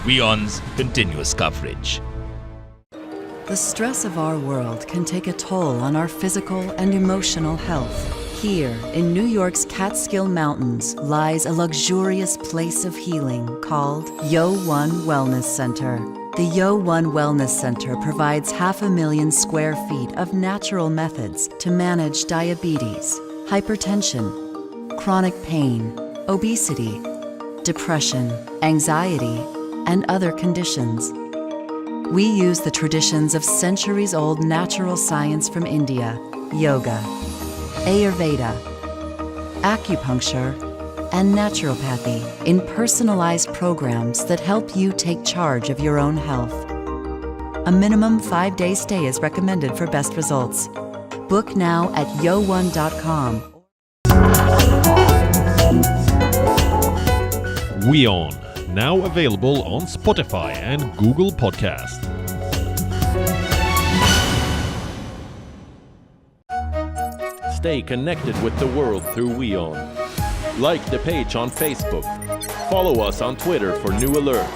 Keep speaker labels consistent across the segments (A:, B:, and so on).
A: WION's continuous coverage.
B: The stress of our world can take a toll on our physical and emotional health. Here, in New York's Catskill Mountains, lies a luxurious place of healing called WION Wellness Center. The WION Wellness Center provides 500,000 square feet of natural methods to manage diabetes, hypertension, chronic pain, obesity, depression, anxiety, and other conditions. We use the traditions of centuries-old natural science from India, yoga, Ayurveda, acupuncture, and naturopathy in personalized programs that help you take charge of your own health. A minimum 5-day stay is recommended for best results. Book now at YoOne.com.
C: WION, now available on Spotify and Google Podcast.
D: Stay connected with the world through WION. Like the page on Facebook. Follow us on Twitter for new alerts.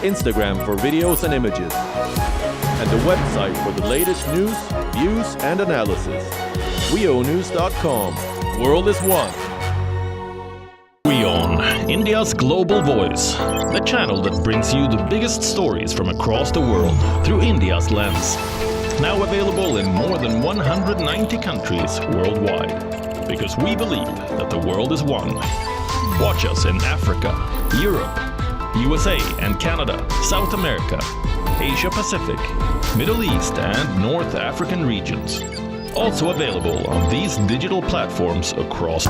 D: Instagram for videos and images. And the website for the latest news, views, and analysis. WIONews.com. World is one.
C: WION, India's global voice. The channel that brings you the biggest stories from across the world through India's lens. Now available in more than 190 countries worldwide. Because we believe that the world is one. Watch us in Africa, Europe, USA and Canada, South America, Asia Pacific, Middle East and North African regions. Also available on these digital platforms across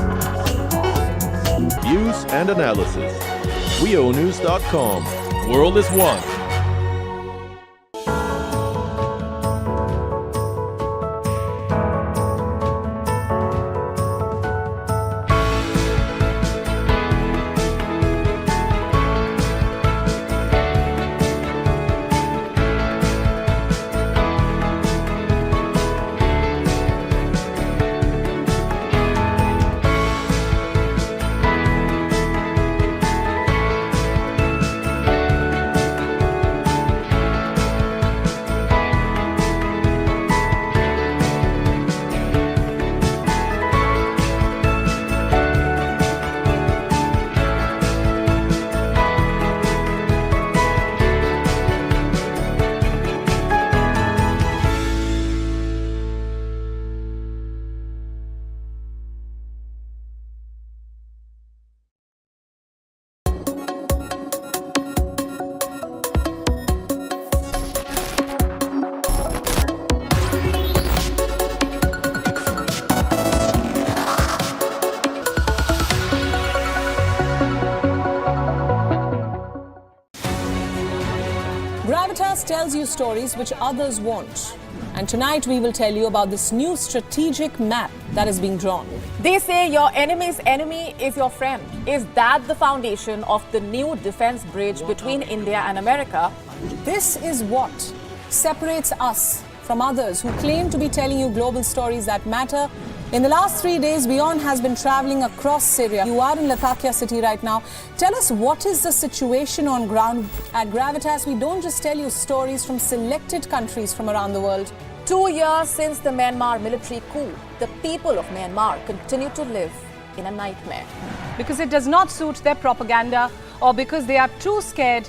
D: Views and analysis. WIONews.com. World is one.
E: Gravitas tells you stories which others won't. And tonight we will tell you about this new strategic map that is being drawn.
F: They say your enemy's enemy is your friend. Is that the foundation of the new defense bridge between India and America?
E: This is what separates us from others who claim to be telling you global stories that matter. In the last 3 days, WION has been traveling across Syria. You are in Latakia city right now. Tell us, what is the situation on ground? At Gravitas, we don't just tell you stories from selected countries from around the world.
F: 2 years since the Myanmar military coup, the people of Myanmar continue to live in a nightmare.
E: Because it does not suit their propaganda, or because they are too scared.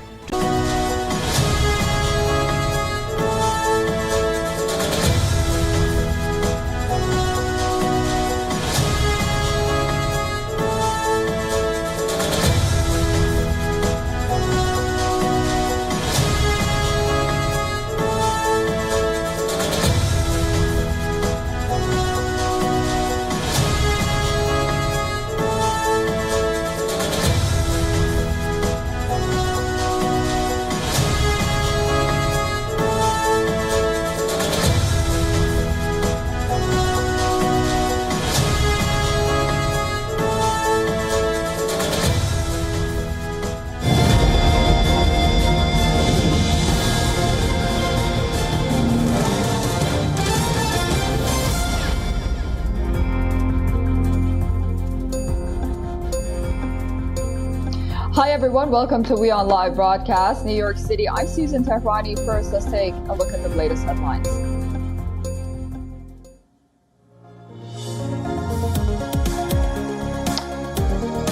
G: Hi everyone, welcome to WION Live Broadcast, New York City. I'm Susan Tehrani. First, let's take a look at the latest headlines.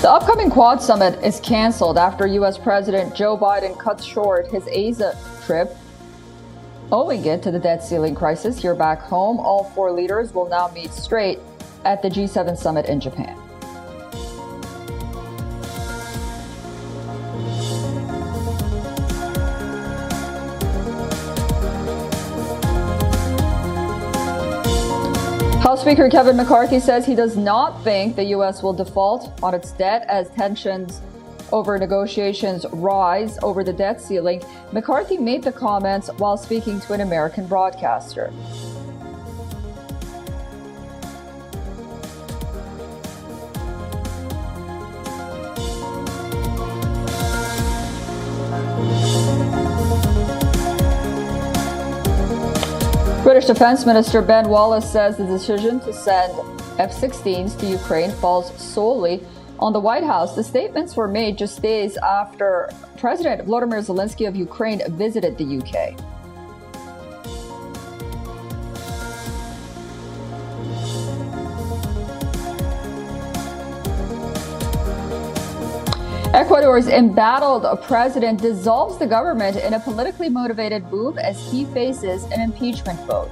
G: The upcoming Quad Summit is canceled after U.S. President Joe Biden cuts short his Asia trip, owing it to the debt ceiling crisis. Here back home, all four leaders will now meet straight at the G7 summit in Japan. House Speaker Kevin McCarthy says he does not think the U.S. will default on its debt as tensions over negotiations rise over the debt ceiling. McCarthy made the comments while speaking to an American broadcaster. British Defense Minister Ben Wallace says the decision to send F-16s to Ukraine falls solely on the White House. The statements were made just days after President Volodymyr Zelensky of Ukraine visited the UK. Ecuador's embattled president dissolves the government in a politically motivated move as he faces an impeachment vote.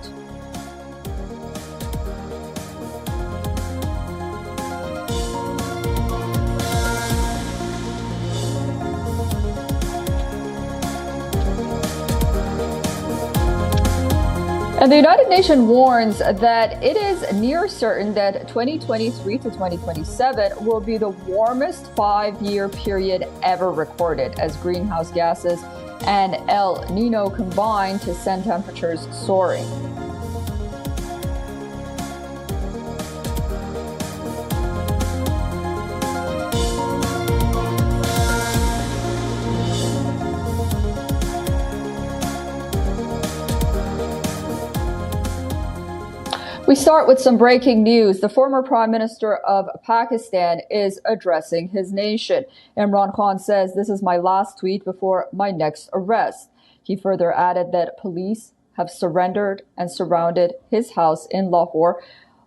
G: And the United Nations warns that it is near certain that 2023 to 2027 will be the warmest 5-year period ever recorded as greenhouse gases and El Nino combine to send temperatures soaring. We start with some breaking news. The former Prime Minister of Pakistan is addressing his nation. Imran Khan says, "This is my last tweet before my next arrest." He further added that police have surrendered and surrounded his house in Lahore.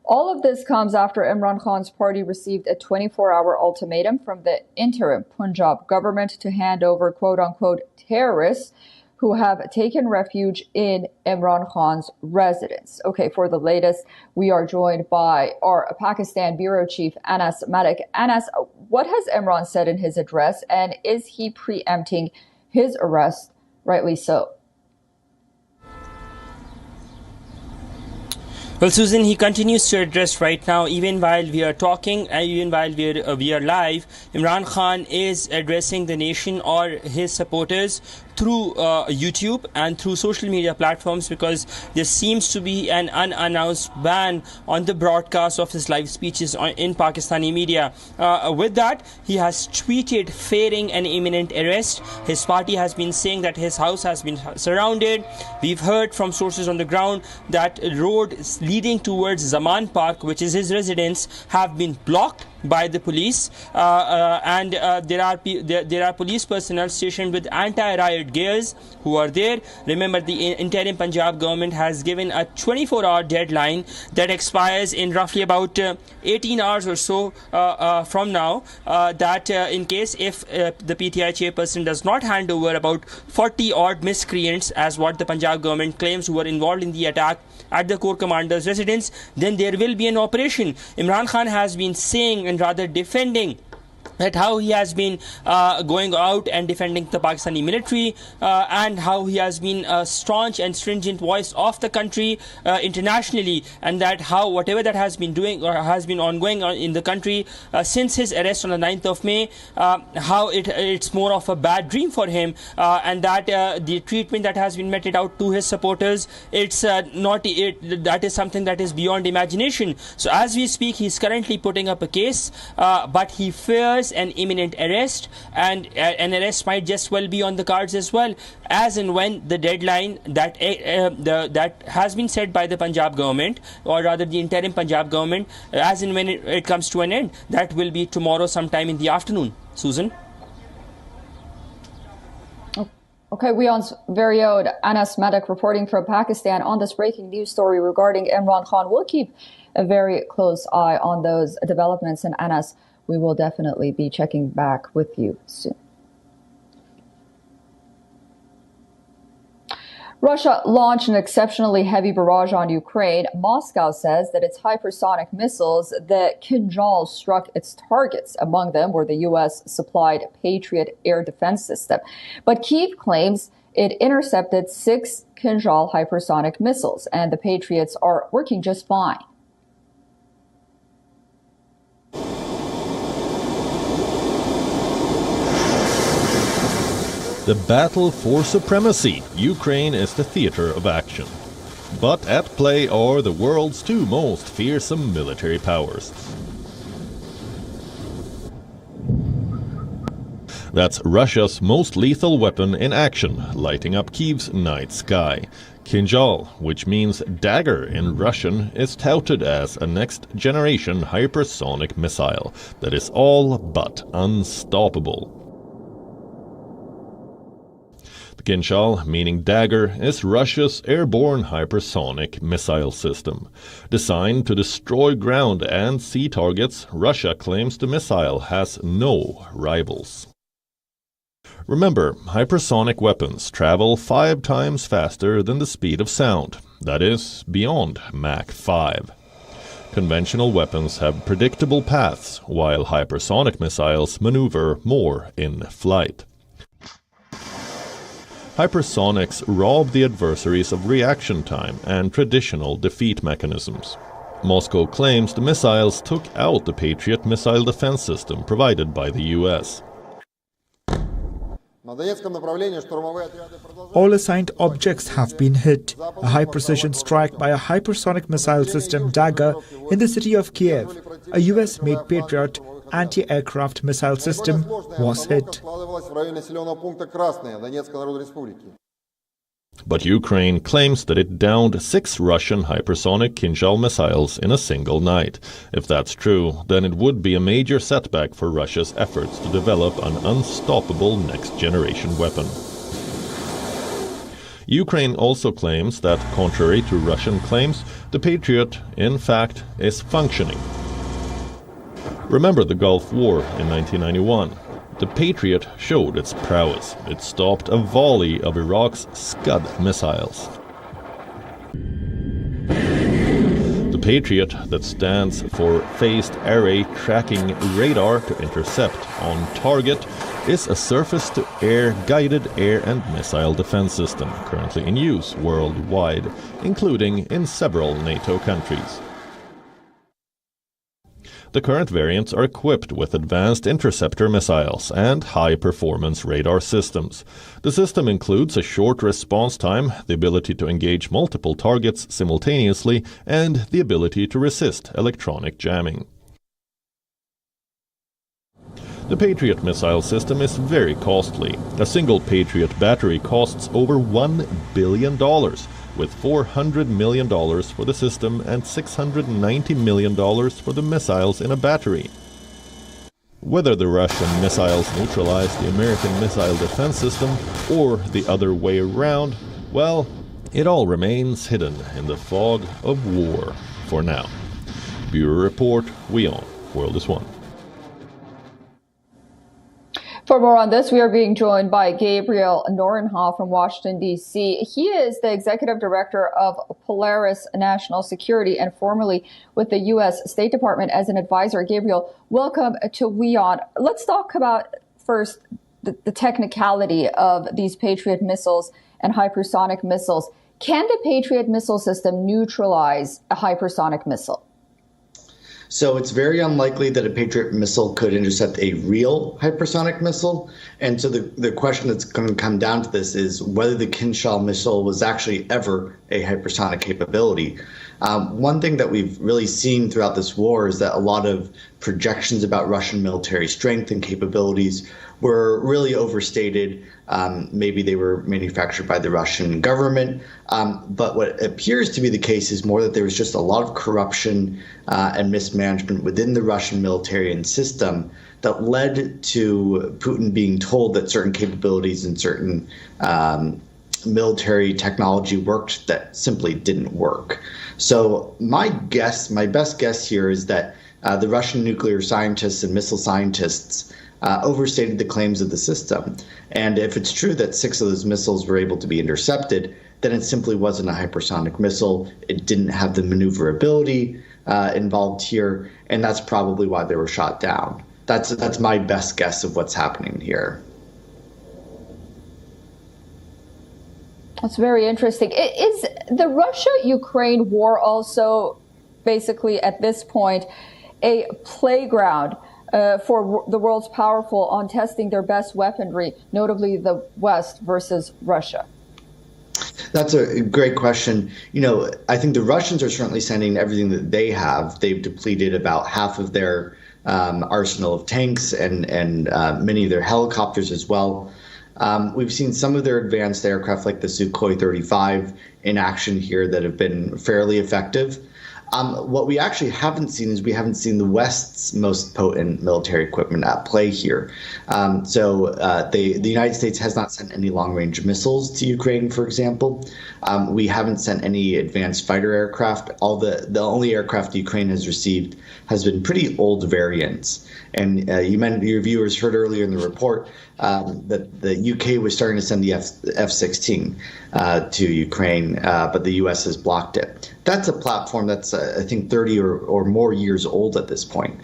G: All of this comes after Imran Khan's party received a 24-hour ultimatum from the interim Punjab government to hand over quote-unquote terrorists who have taken refuge in Imran Khan's residence. Okay, for the latest, we are joined by our Pakistan Bureau Chief, Anas Malik. Anas, what has Imran said in his address, and is he preempting his arrest, rightly so?
H: Well, Susan, he continues to address right now, even while we are talking, even while we are live. Imran Khan is addressing the nation or his supporters through YouTube and through social media platforms, because there seems to be an unannounced ban on the broadcast of his live speeches in Pakistani media. With that, he has tweeted fearing an imminent arrest. His party has been saying that his house has been surrounded. We've heard from sources on the ground that roads leading towards Zaman Park, which is his residence, have been blocked by the police, and there are police personnel stationed with anti-riot gears who are there. Remember, the interim Punjab government has given a 24-hour deadline that expires in roughly about 18 hours or so from now, that in case if the PTI chairperson does not hand over about 40 odd miscreants, as what the Punjab government claims, who were involved in the attack at the Corps Commander's residence, then there will be an operation. Imran Khan has been saying, and rather defending, that how he has been going out and defending the Pakistani military, and how he has been a staunch and stringent voice of the country internationally, and that how whatever that has been doing or has been ongoing in the country since his arrest on the 9th of May, how it's more of a bad dream for him, and that the treatment that has been meted out to his supporters, it's that is something that is beyond imagination. So as we speak, he's currently putting up a case, but he fears an imminent arrest, and an arrest might just well be on the cards as well, as and when the deadline that that has been set by the Punjab government, or rather the interim Punjab government, as and when it comes to an end. That will be tomorrow sometime in the afternoon. Susan?
G: Okay, WION's very own Anas Madak reporting from Pakistan on this breaking news story regarding Imran Khan. We'll keep a very close eye on those developments. And Anas, we will definitely be checking back with you soon. Russia launched an exceptionally heavy barrage on Ukraine. Moscow says that its hypersonic missiles, the Kinjal, struck its targets. Among them were the U.S.-supplied Patriot air defense system. But Kyiv claims it intercepted 6 Kinjal hypersonic missiles, and the Patriots are working just fine.
D: The battle for supremacy. Ukraine is the theater of action. But at play are the world's 2 most fearsome military powers. That's Russia's most lethal weapon in action, lighting up Kyiv's night sky. Kinjal, which means dagger in Russian, is touted as a next-generation hypersonic missile that is all but unstoppable. The Kinjal, meaning dagger, is Russia's airborne hypersonic missile system. Designed to destroy ground and sea targets, Russia claims the missile has no rivals. Remember, hypersonic weapons travel 5 times faster than the speed of sound, that is, beyond Mach 5. Conventional weapons have predictable paths, while hypersonic missiles maneuver more in flight. Hypersonics rob the adversaries of reaction time and traditional defeat mechanisms. Moscow claims the missiles took out the Patriot missile defense system provided by the U.S.
I: All assigned objects have been hit. A high-precision strike by a hypersonic missile system Dagger in the city of Kiev, a U.S.-made Patriot anti-aircraft missile system, was hit.
D: But Ukraine claims that it downed 6 Russian hypersonic Kinjal missiles in a single night. If that's true, then it would be a major setback for Russia's efforts to develop an unstoppable next-generation weapon. Ukraine also claims that, contrary to Russian claims, the Patriot, in fact, is functioning. Remember the Gulf War in 1991. The Patriot showed its prowess. It stopped a volley of Iraq's Scud missiles. The Patriot, that stands for Phased Array Tracking Radar to intercept on target, is a surface-to-air guided air and missile defense system currently in use worldwide, including in several NATO countries. The current variants are equipped with advanced interceptor missiles and high-performance radar systems. The system includes a short response time, the ability to engage multiple targets simultaneously, and the ability to resist electronic jamming. The Patriot missile system is very costly. A single Patriot battery costs over $1 billion, with $400 million for the system and $690 million for the missiles in a battery. Whether the Russian missiles neutralize the American missile defense system or the other way around, well, it all remains hidden in the fog of war for now. Bureau Report, WION, World is One.
G: For more on this, we are being joined by Gabriel Norenhoff from Washington, D.C. He is the executive director of Polaris National Security and formerly with the U.S. State Department as an advisor. Gabriel, welcome to WION. Let's talk about first the technicality of these Patriot missiles and hypersonic missiles. Can the Patriot missile system neutralize a hypersonic missile?
J: So it's very unlikely that a Patriot missile could intercept a real hypersonic missile. And so the question that's going to come down to this is whether the Kinjal missile was actually ever a hypersonic capability. One thing that we've really seen throughout this war is that a lot of projections about Russian military strength and capabilities were really overstated. Maybe they were manufactured by the Russian government. But what appears to be the case is more that there was just a lot of corruption and mismanagement within the Russian military and system that led to Putin being told that certain capabilities and certain military technology worked that simply didn't work. So my best guess here is that the Russian nuclear scientists and missile scientists overstated the claims of the system. And if it's true that 6 of those missiles were able to be intercepted, then it simply wasn't a hypersonic missile. It didn't have the maneuverability involved here, and that's probably why they were shot down. That's my best guess of what's happening here.
G: That's very interesting. Is the Russia-Ukraine war also basically at this point a playground for the world's powerful on testing their best weaponry, notably the West versus Russia?
J: That's a great question. I think the Russians are certainly sending everything that they have. They've depleted about half of their arsenal of tanks and many of their helicopters as well. We've seen some of their advanced aircraft like the Sukhoi 35 in action here that have been fairly effective. What we actually haven't seen is we haven't seen the West's most potent military equipment at play here. The United States has not sent any long-range missiles to Ukraine, for example. We haven't sent any advanced fighter aircraft. The only aircraft Ukraine has received has been pretty old variants. And your viewers heard earlier in the report that the UK was starting to send the F-16 to Ukraine, but the US has blocked it. That's a platform that's, I think, 30 or more years old at this point.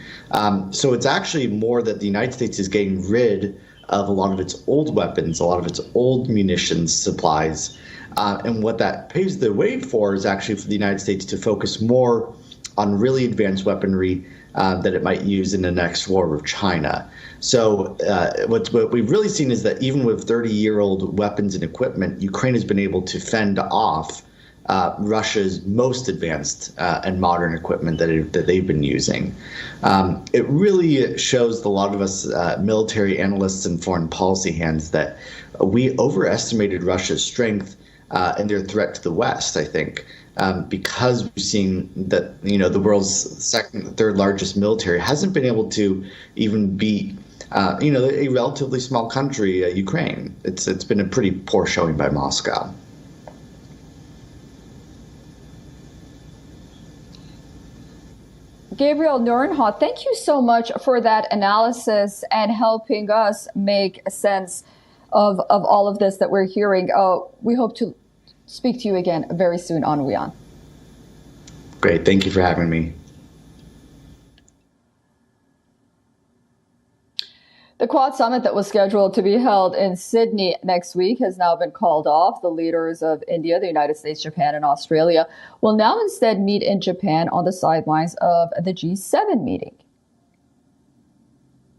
J: So it's actually more that the United States is getting rid of a lot of its old weapons, a lot of its old munitions supplies. And what that paves the way for is actually for the United States to focus more on really advanced weaponry that it might use in the next war with China. So what we've really seen is that even with 30-year-old weapons and equipment, Ukraine has been able to fend off Russia's most advanced and modern equipment that they've been using. It really shows a lot of us military analysts and foreign policy hands that we overestimated Russia's strength and their threat to the West, I think, because we've seen that the world's third largest military hasn't been able to even beat a relatively small country, Ukraine. It's been a pretty poor showing by Moscow.
G: Gabriel Nurenhat, thank you so much for that analysis and helping us make sense of all of this that we're hearing. We hope to speak to you again very soon on WION.
J: Great. Thank you for having me.
G: The Quad summit that was scheduled to be held in Sydney next week has now been called off. The leaders of India, the United States, Japan, and Australia will now instead meet in Japan on the sidelines of the G7 meeting.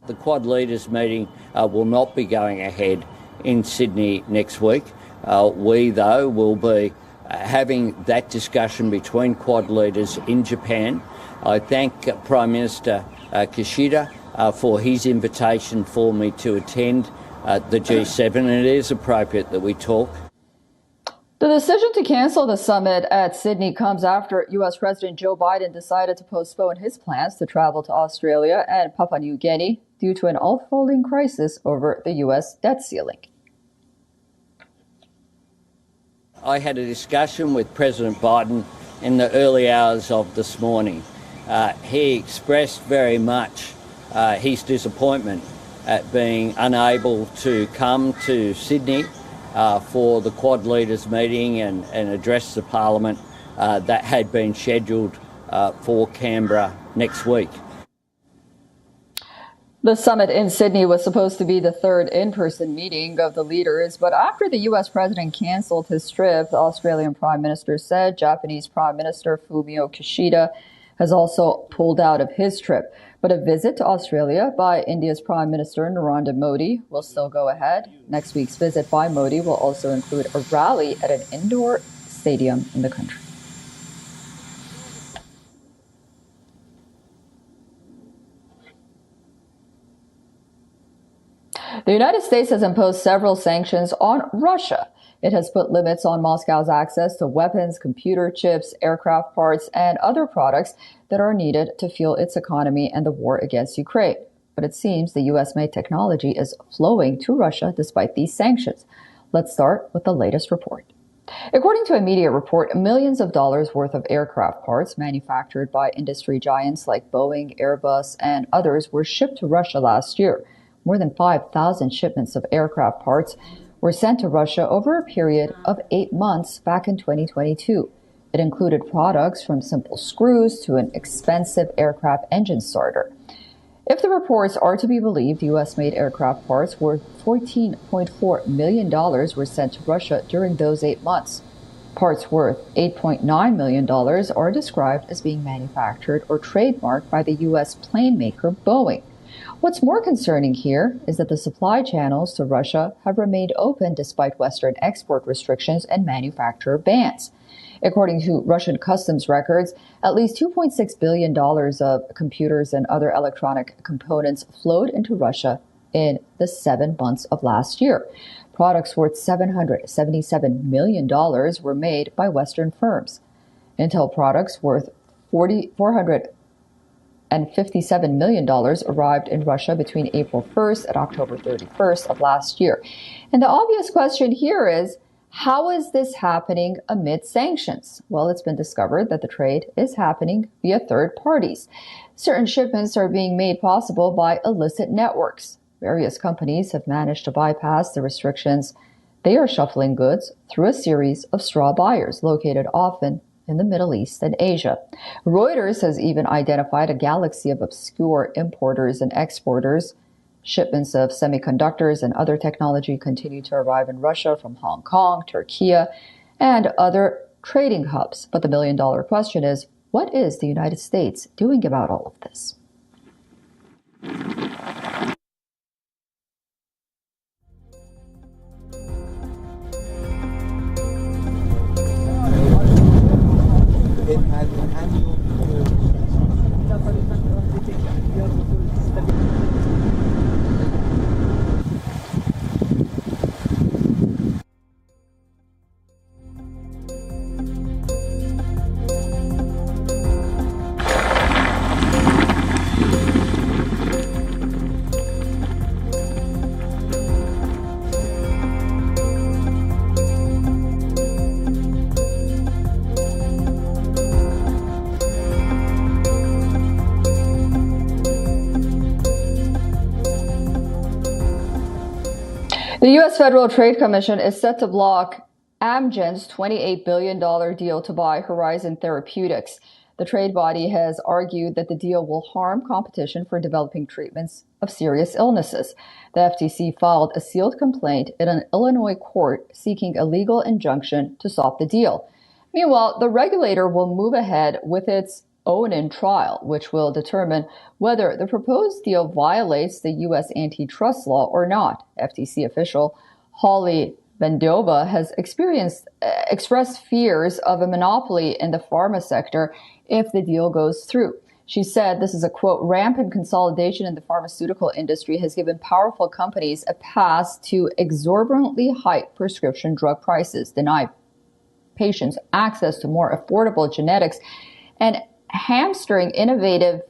K: The Quad leaders meeting will not be going ahead in Sydney next week. We, though, will be having that discussion between Quad leaders in Japan. I thank Prime Minister Kishida for his invitation for me to attend the G7, and it is appropriate that we talk.
G: The decision to cancel the summit at Sydney comes after U.S. President Joe Biden decided to postpone his plans to travel to Australia and Papua New Guinea due to an unfolding crisis over the U.S. debt ceiling.
K: I had a discussion with President Biden in the early hours of this morning. He expressed very much his disappointment at being unable to come to Sydney for the Quad leaders meeting and address the Parliament that had been scheduled for Canberra next week.
G: The summit in Sydney was supposed to be the third in-person meeting of the leaders, but after the U.S. president canceled his trip, the Australian Prime Minister said Japanese Prime Minister Fumio Kishida has also pulled out of his trip. But a visit to Australia by India's Prime Minister Narendra Modi will still go ahead. Next week's visit by Modi will also include a rally at an indoor stadium in the country. The United States has imposed several sanctions on Russia. It has put limits on Moscow's access to weapons, computer chips, aircraft parts, and other products that are needed to fuel its economy and the war against Ukraine. But it seems the U.S.-made technology is flowing to Russia despite these sanctions. Let's start with the latest report. According to a media report, millions of dollars worth of aircraft parts manufactured by industry giants like Boeing, Airbus, and others were shipped to Russia last year. More than 5,000 shipments of aircraft parts were sent to Russia over a period of 8 months back in 2022. It included products from simple screws to an expensive aircraft engine starter. If the reports are to be believed, U.S.-made aircraft parts worth $14.4 million were sent to Russia during those 8 months. Parts worth $8.9 million are described as being manufactured or trademarked by the U.S. plane maker Boeing. What's more concerning here is that the supply channels to Russia have remained open despite Western export restrictions and manufacturer bans. According to Russian customs records, at least $2.6 billion of computers and other electronic components flowed into Russia in the 7 months of last year. Products worth $777 million were made by Western firms. Intel products worth $457 million arrived in Russia between April 1st and October 31st of last year. And the obvious question here is, how is this happening amid sanctions? Well, it's been discovered that the trade is happening via third parties. Certain shipments are being made possible by illicit networks. Various companies have managed to bypass the restrictions. They are shuffling goods through a series of straw buyers located often in the Middle East and Asia. Reuters has even identified a galaxy of obscure importers and exporters. Shipments of semiconductors and other technology continue to arrive in Russia from Hong Kong, Turkey, and other trading hubs. But the million-dollar question is, what is the United States doing about all of this? The U.S. Federal Trade Commission is set to block Amgen's $28 billion deal to buy Horizon Therapeutics. The trade body has argued that the deal will harm competition for developing treatments of serious illnesses. The FTC filed a sealed complaint in an Illinois court seeking a legal injunction to stop the deal. Meanwhile, the regulator will move ahead with its own trial, which will determine whether the proposed deal violates the U.S. antitrust law or not. FTC official Holly Vendova has expressed fears of a monopoly in the pharma sector if the deal goes through. She said, this is a quote, rampant consolidation in the pharmaceutical industry has given powerful companies a pass to exorbitantly high prescription drug prices, deny patients access to more affordable genetics, and hamstring innovation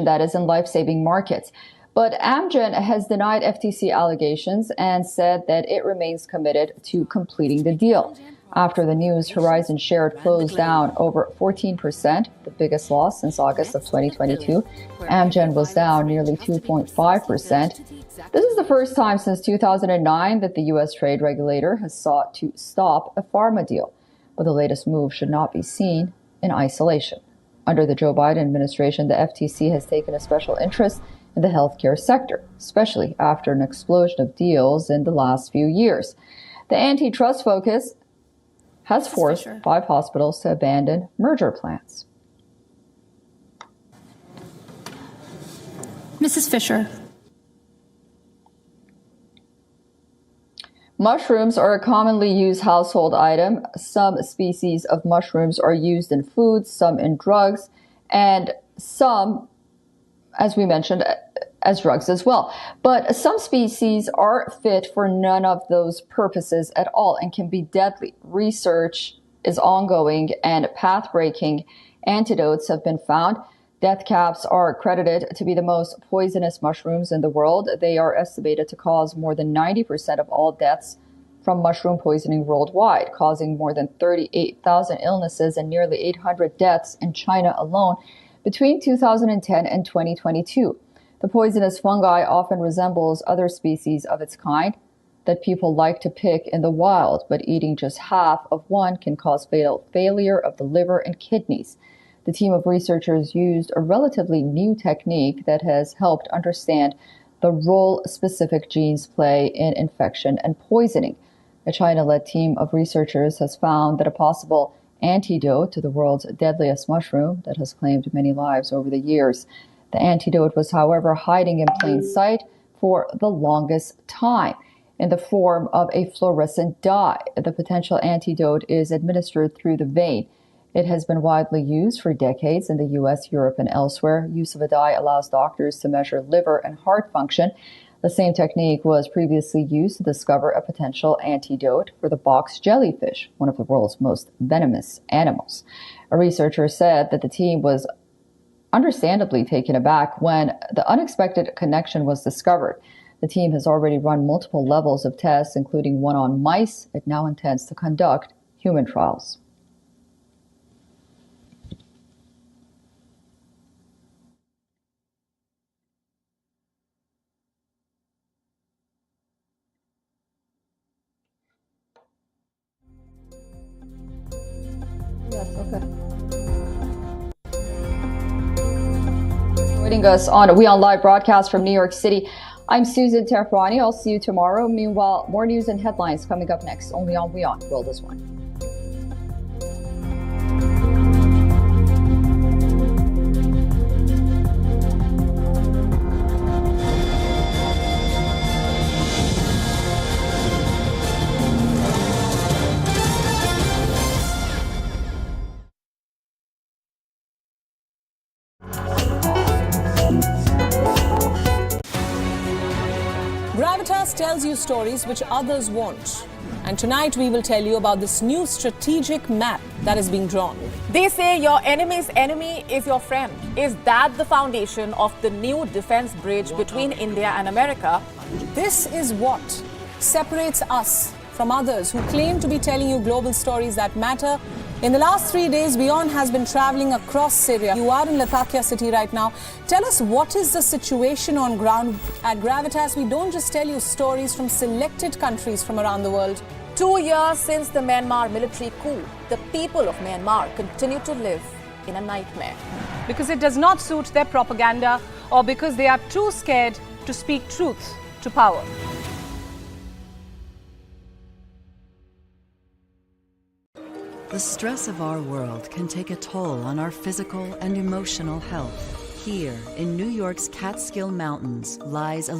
G: that is in life-saving markets. But Amgen has denied FTC allegations and said that it remains committed to completing the deal. After the news, Horizon shares closed down over 14%, the biggest loss since August of 2022. Amgen was down nearly 2.5%. This is the first time since 2009 that the U.S. trade regulator has sought to stop a pharma deal. But the latest move should not be seen in isolation. Under the Joe Biden administration, the FTC has taken a special interest in the healthcare sector, especially after an explosion of deals in the last few years. The antitrust focus has forced 5 hospitals to abandon merger plans.
L: Mrs. Fisher.
G: Mushrooms are a commonly used household item. Some species of mushrooms are used in foods, some in drugs, and some, as we mentioned, as drugs as well. But some species are fit for none of those purposes at all and can be deadly. Research is ongoing and path-breaking antidotes have been found Death caps are credited to be the most poisonous mushrooms in the world. They are estimated to cause more than 90% of all deaths from mushroom poisoning worldwide, causing more than 38,000 illnesses and nearly 800 deaths in China alone between 2010 and 2022. The poisonous fungi often resembles other species of its kind that people like to pick in the wild, but eating just half of one can cause fatal failure of the liver and kidneys. The team of researchers used a relatively new technique that has helped understand the role specific genes play in infection and poisoning. A China-led team of researchers has found that a possible antidote to the world's deadliest mushroom that has claimed many lives over the years. The antidote was, however, hiding in plain sight for the longest time in the form of a fluorescent dye. The potential antidote is administered through the vein. It has been widely used for decades in the U.S., Europe, and elsewhere. Use of a dye allows doctors to measure liver and heart function. The same technique was previously used to discover a potential antidote for the box jellyfish, one of the world's most venomous animals. A researcher said that the team was understandably taken aback when the unexpected connection was discovered. The team has already run multiple levels of tests, including one on mice. It now intends to conduct human trials. Yes, okay. Joining us on a WION Live Broadcast from New York City, I'm Susan Terfrani. I'll see you tomorrow. Meanwhile, more news and headlines coming up next, only on WION World is One.
E: Gravitas tells you stories which others won't. And tonight we will tell you about this new strategic map that is being drawn.
F: They say your enemy's enemy is your friend. Is that the foundation of the new defense bridge between India and America?
E: This is what separates us from others who claim to be telling you global stories that matter. In the last 3 days, WION has been traveling across Syria. You are in Latakia city right now. Tell us, what is the situation on ground? At Gravitas, we don't just tell you stories from selected countries from around the world.
F: 2 years since the Myanmar military coup, the people of Myanmar continue to live in a nightmare.
E: Because it does not suit their propaganda, or because they are too scared to speak truth to power.
B: The stress of our world can take a toll on our physical and emotional health. Here, in New York's Catskill Mountains, lies a